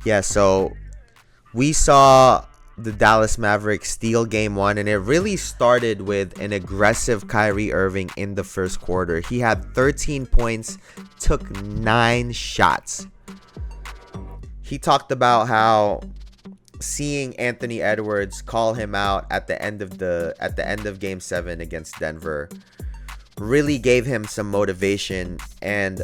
Yeah, so we saw the Dallas Mavericks steal game one, and it really started with an aggressive Kyrie Irving in the first quarter. He had 13 points, took 9 shots. He talked about how seeing Anthony Edwards call him out at the end of game 7 against Denver really gave him some motivation, and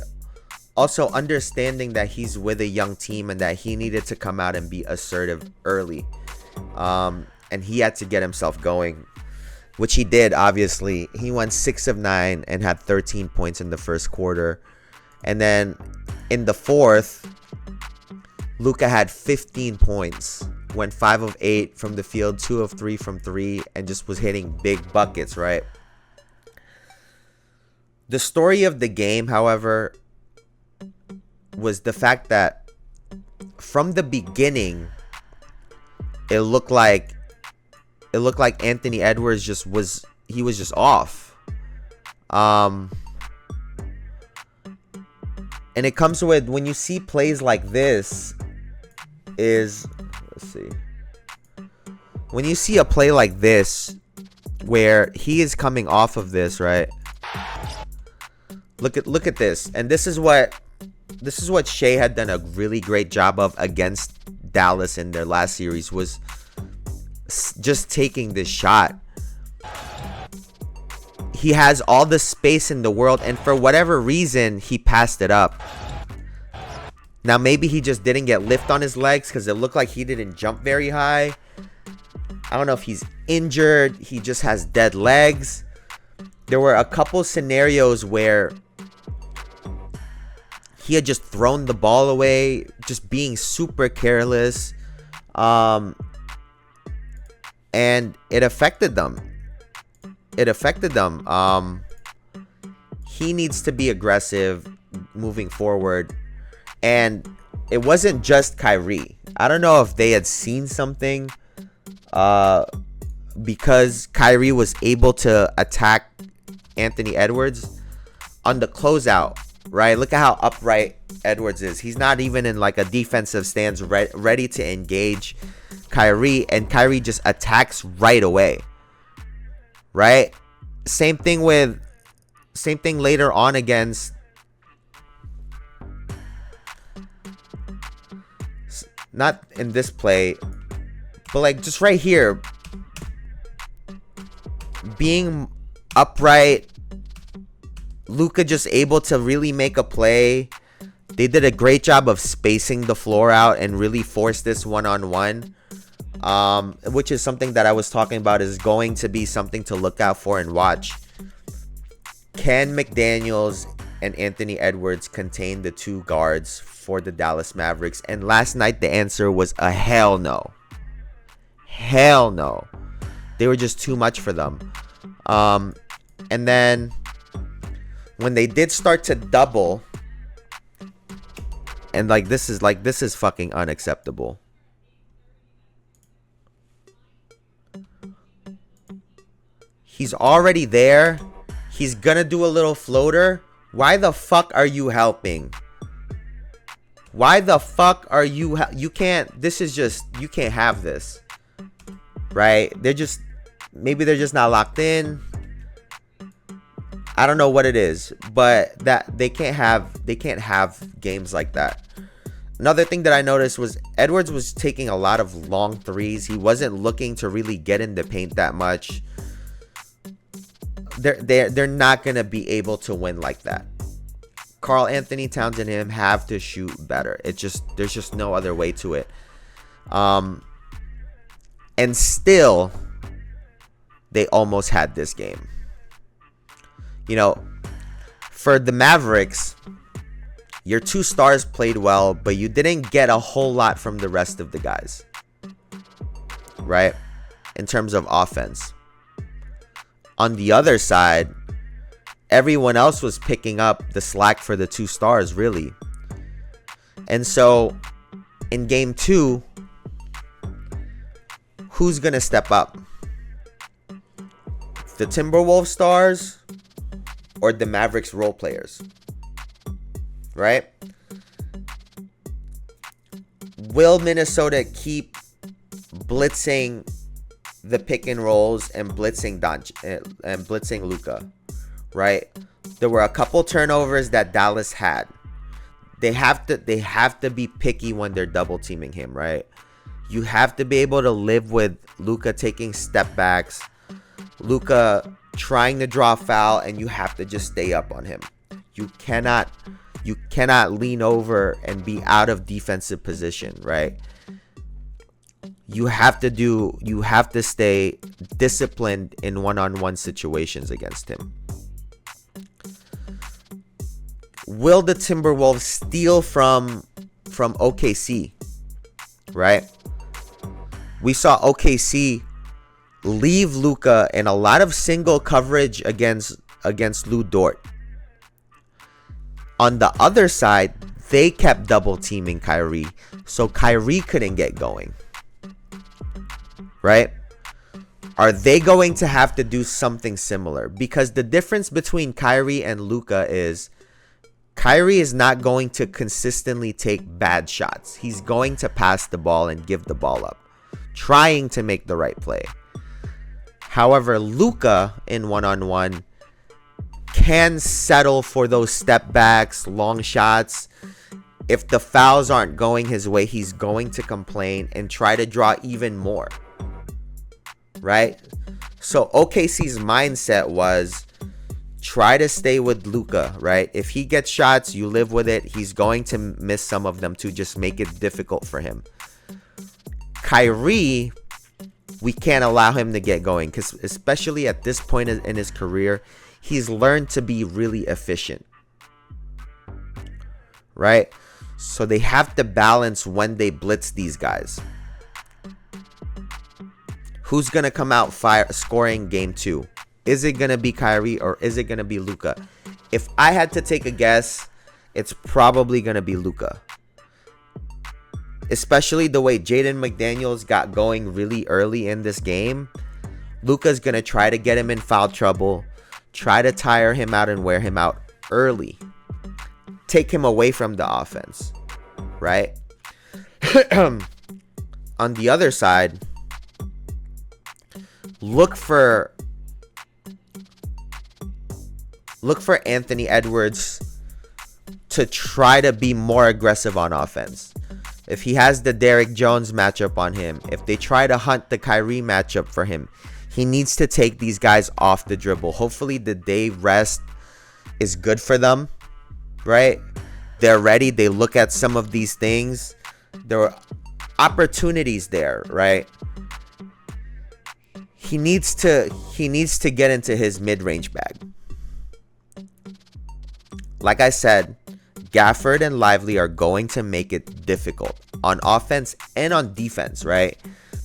also understanding that he's with a young team and that he needed to come out and be assertive early. And he had to get himself going, which he did, obviously. He went 6 of 9 and had 13 points in the first quarter. And then in the fourth, Luka had 15 points, went 5 of 8 from the field, 2 of 3 from 3, and just was hitting big buckets, right? The story of the game, however, was the fact that from the beginning, it looked like Anthony Edwards was just off. And it comes with, when you see plays like this, when you see a play like this where he is coming off of this, right? Look at this. And this is what Shea had done a really great job of against Dallas in their last series, was just taking this shot. He has all the space in the world, and for whatever reason, he passed it up. Now, maybe he just didn't get lift on his legs because it looked like he didn't jump very high. I don't know if he's injured. He just has dead legs. There were a couple scenarios where he had just thrown the ball away, just being super careless. And it affected them. He needs to be aggressive moving forward. And it wasn't just Kyrie. I don't know if they had seen something, because Kyrie was able to attack Anthony Edwards on the closeout, right? Look at how upright Edwards is. He's not even in like a defensive stance, ready to engage Kyrie, and Kyrie just attacks right away, right? Same thing later on against, not in this play, but like just right here, being upright, Luka just able to really make a play. They did a great job of spacing the floor out and really force this one-on-one, which is something that I was talking about is going to be something to look out for and watch. Can McDaniels and Anthony Edwards contain the two guards for the Dallas Mavericks? And last night, the answer was a hell no. Hell no. They were just too much for them. And then when they did start to double, and this is fucking unacceptable. He's already there. He's gonna do a little floater. Why the fuck are you helping? Why the fuck are you you can't have this. Right? Maybe they're just not locked in. I don't know what it is, but that they can't have games like that. Another thing that I noticed was Edwards was taking a lot of long threes. He wasn't looking to really get in the paint that much. They're not gonna be able to win like that. Karl Anthony Towns and him have to shoot better. There's just no other way to it. And still, they almost had this game. You know, for the Mavericks, your two stars played well, but you didn't get a whole lot from the rest of the guys, right? In terms of offense. On the other side, everyone else was picking up the slack for the two stars, really. And so, in game 2, who's going to step up? The Timberwolves stars or the Mavericks role players? Right? will Minnesota keep blitzing the pick and rolls and blitzing Luka, right? There were a couple turnovers that Dallas had. They have to be picky when they're double teaming him, right? You have to be able to live with Luka taking step backs, Luka trying to draw a foul, and you have to just stay up on him. You cannot lean over and be out of defensive position, right? You have to stay disciplined in one-on-one situations against him. Will the Timberwolves steal from OKC, right? We saw OKC leave Luka in a lot of single coverage against Lu Dort. On the other side, they kept double teaming Kyrie, so Kyrie couldn't get going, right? Are they going to have to do something similar? Because the difference between Kyrie and Luka is Kyrie is not going to consistently take bad shots. He's going to pass the ball and give the ball up, trying to make the right play. However, Luka in one-on-one can settle for those step backs, long shots. If the fouls aren't going his way, he's going to complain and try to draw even more, right? So OKC's mindset was try to stay with Luka, right? If he gets shots, you live with it. He's going to miss some of them to just make it difficult for him. Kyrie, we can't allow him to get going because especially at this point in his career, he's learned to be really efficient, right? So they have to balance when they blitz these guys. Who's going to come out scoring game 2? Is it going to be Kyrie or is it going to be Luka? If I had to take a guess, it's probably going to be Luka. Especially the way Jaden McDaniels got going really early in this game. Luka's going to try to get him in foul trouble, try to tire him out and wear him out early. Take him away from the offense, right? On the other side, look for Anthony Edwards to try to be more aggressive on offense. If he has the Derrick Jones matchup on him, if they try to hunt the Kyrie matchup for him, he needs to take these guys off the dribble. Hopefully the day rest is good for them, right? They're ready. They look at some of these things. There are opportunities there, right? He needs to get into his mid-range bag. Like I said, Gafford and Lively are going to make it difficult on offense and on defense, right?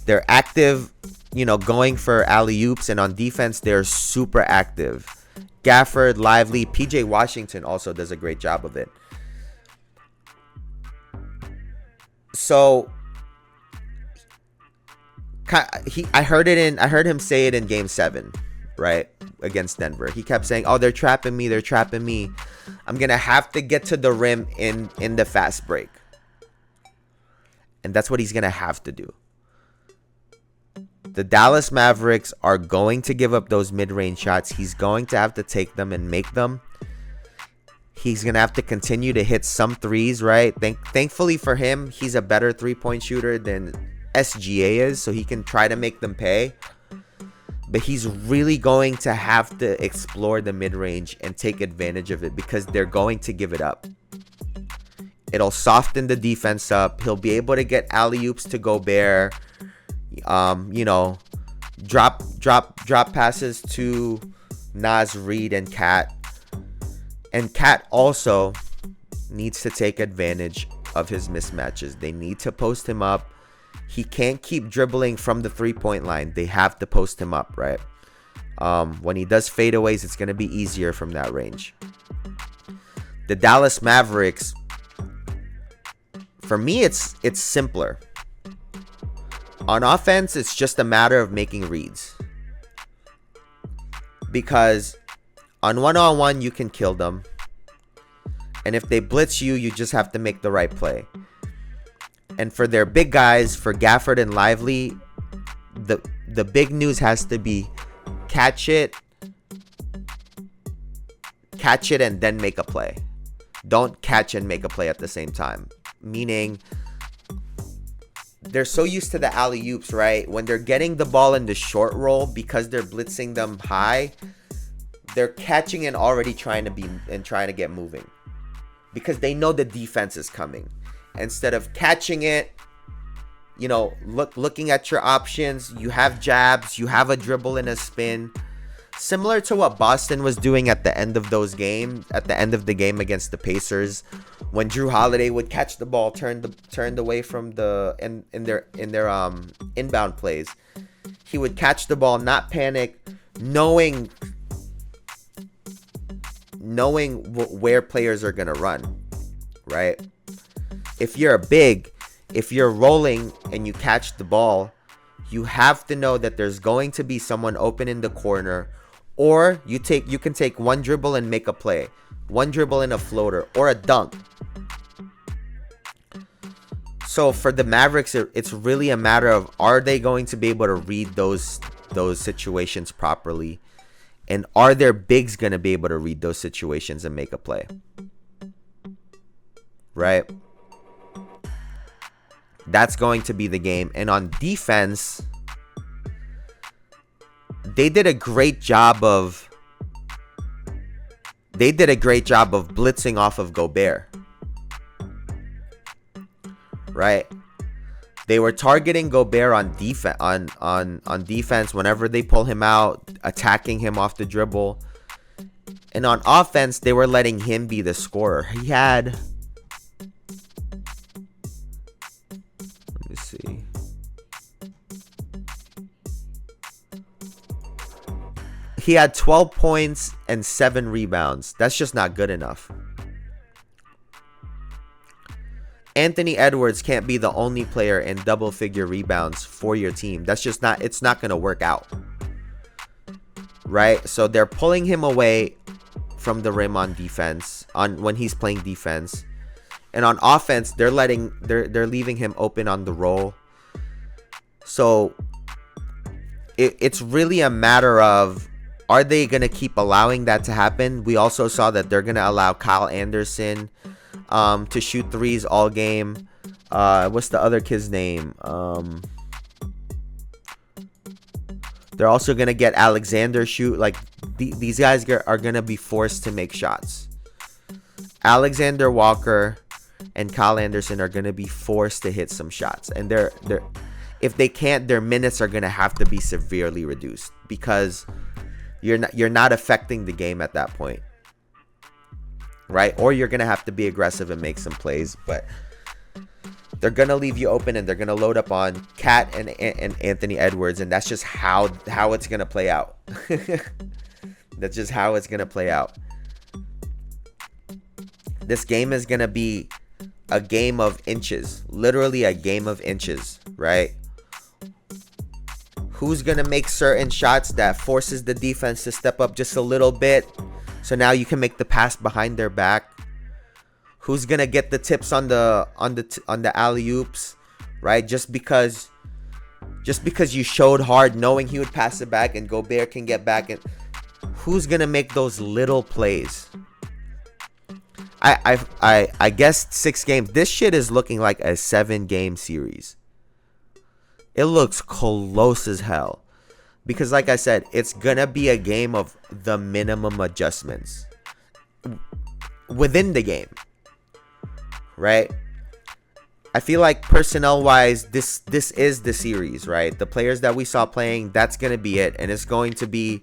They're active, going for alley-oops, and on defense, they're super active. Gafford, Lively, PJ Washington also does a great job of it. So I heard him say it in game 7, right? Against Denver. He kept saying, "Oh, they're trapping me. I'm going to have to get to the rim in the fast break." And that's what he's going to have to do. The Dallas Mavericks are going to give up those mid-range shots. He's going to have to take them and make them. He's going to have to continue to hit some threes, right? Thankfully for him, he's a better three-point shooter than SGA is, so he can try to make them pay. But he's really going to have to explore the mid-range and take advantage of it because they're going to give it up. It'll soften the defense up. He'll be able to get alley-oops to Gobert. Drop passes to Naz Reid and Cat. And Cat also needs to take advantage of his mismatches. They need to post him up. He can't keep dribbling from the three-point line. They have to post him up, right? When he does fadeaways, it's going to be easier from that range. The Dallas Mavericks, for me, it's simpler. On offense, it's just a matter of making reads. Because on one-on-one, you can kill them. And if they blitz you, you just have to make the right play. And for their big guys, for Gafford and Lively, the big news has to be catch it and then make a play. Don't catch and make a play at the same time. Meaning, they're so used to the alley-oops, right? When they're getting the ball in the short roll, because they're blitzing them high, they're catching and already trying to get moving. Because they know the defense is coming. Instead of catching it, looking at your options, you have jabs, you have a dribble and a spin. Similar to what Boston was doing at the end of the game against the Pacers, when Drew Holiday would catch the ball, turned away from in their inbound plays. He would catch the ball, not panic, knowing where players are gonna run, right? If you're rolling and you catch the ball, you have to know that there's going to be someone open in the corner, or you can take one dribble and make a play, one dribble and a floater or a dunk. So for the Mavericks, it's really a matter of, are they going to be able to read those situations properly, and are their bigs going to be able to read those situations and make a play, right? That's going to be the game. And on defense, they did a great job of blitzing off of Gobert, right? They were targeting Gobert on defense whenever they pull him out, attacking him off the dribble. And on offense, they were letting him be the scorer. He had, let me see. He had 12 points and 7 rebounds. That's just not good enough. Anthony Edwards can't be the only player in double-figure rebounds for your team. It's not going to work out. Right? So they're pulling him away from the rim on defense, when he's playing defense. And on offense, they're leaving him open on the roll. So it's really a matter of, are they going to keep allowing that to happen? We also saw that they're going to allow Kyle Anderson to shoot threes all game. What's the other kid's name? They're also going to get Alexander shoot. Like, these guys are going to be forced to make shots. Alexander Walker and Kyle Anderson are going to be forced to hit some shots. And if they can't, their minutes are going to have to be severely reduced, because you're not affecting the game at that point. Right? Or you're going to have to be aggressive and make some plays. But they're going to leave you open, and they're going to load up on Cat and Anthony Edwards. And that's just how it's going to play out. That's just how it's going to play out. This game is going to be a game of inches. Literally a game of inches. Right? Who's going to make certain shots that forces the defense to step up just a little bit, so now you can make the pass behind their back? Who's gonna get the tips on the alley-oops, right? Just because you showed hard, knowing he would pass it back and Gobert can get back, and who's gonna make those little plays? I guess 6 games. This shit is looking like a 7-game series. It looks close as hell. Because like I said, it's going to be a game of the minimum adjustments within the game. Right? I feel like personnel-wise, this is the series, right? The players that we saw playing, that's going to be it. And it's going to be,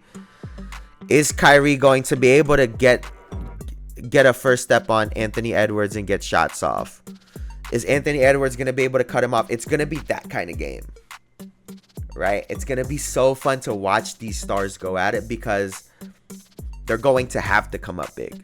is Kyrie going to be able to get a first step on Anthony Edwards and get shots off? Is Anthony Edwards going to be able to cut him off? It's going to be that kind of game. Right? It's going to be so fun to watch these stars go at it, because they're going to have to come up big.